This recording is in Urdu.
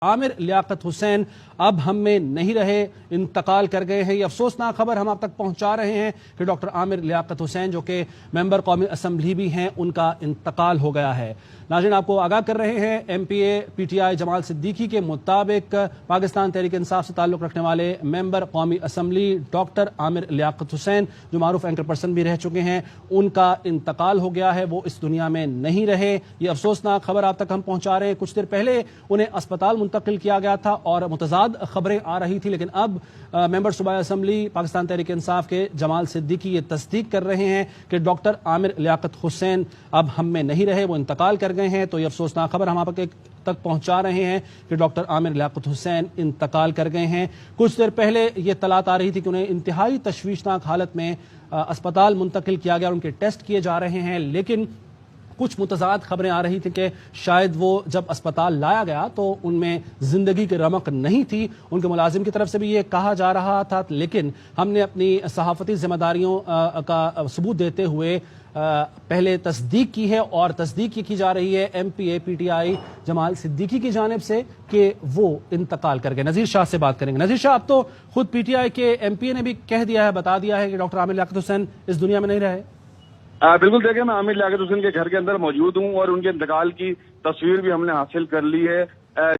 عامر لیاقت حسین اب ہم میں نہیں رہے، انتقال کر گئے ہیں۔ یہ افسوسناک خبر ہم آپ تک پہنچا رہے ہیں کہ ڈاکٹر عامر لیاقت حسین جو کہ ممبر قومی اسمبلی بھی ہیں، ان کا انتقال ہو گیا ہے۔ ناظرین، آپ کو آگاہ کر رہے ہیں، M P A P T I Jamal Siddiqui کے مطابق پاکستان تحریک انصاف سے تعلق رکھنے والے ممبر قومی اسمبلی ڈاکٹر عامر لیاقت حسین، جو معروف اینکر پرسن بھی رہ چکے ہیں، ان کا انتقال ہو گیا ہے، وہ اس دنیا میں نہیں رہے۔ یہ افسوسناک خبر آپ تک ہم پہنچا رہے ہیں۔ کچھ دیر پہلے انہیں اسپتال منتقل کیا گیا تھا اور متضاد خبریں آ رہی تھی، لیکن اب ممبر صوبائی اسمبلی پاکستان تحریک انصاف کے جمال صدیقی یہ تصدیق کر رہے ہیں کہ ڈاکٹر عامر لیاقت حسین اب ہم میں نہیں رہے، وہ انتقال کر گئے ہیں۔ تو یہ افسوسناک خبر ہم آپ تک پہنچا رہے ہیں کہ ڈاکٹر عامر لیاقت حسین انتقال کر گئے ہیں۔ کچھ دیر پہلے یہ اطلاعات آ رہی تھی کہ انہیں انتہائی تشویشناک حالت میں اسپتال منتقل کیا گیا، ان کے ٹیسٹ کیے جا رہے ہیں، لیکن کچھ متضاد خبریں آ رہی تھیں کہ شاید وہ جب اسپتال لایا گیا تو ان میں زندگی کی رمق نہیں تھی۔ ان کے ملازم کی طرف سے بھی یہ کہا جا رہا تھا، لیکن ہم نے اپنی صحافتی ذمہ داریوں کا ثبوت دیتے ہوئے پہلے تصدیق کی ہے، اور تصدیق یہ کی جا رہی ہے M P A P T I Jamal Siddiqui کی جانب سے کہ وہ انتقال کر گئے۔ نذیر شاہ سے بات کریں گے۔ نذیر شاہ، اب تو خود پی ٹی آئی کے ایم پی اے نے بھی کہہ دیا ہے، بتا دیا ہے کہ ڈاکٹر عامر لیاقت حسین اس دنیا میں نہیں رہے۔ بالکل، دیکھیں میں عامر لیاقت حسین کے گھر کے اندر موجود ہوں اور ان کے انتقال کی تصویر بھی ہم نے حاصل کر لی ہے۔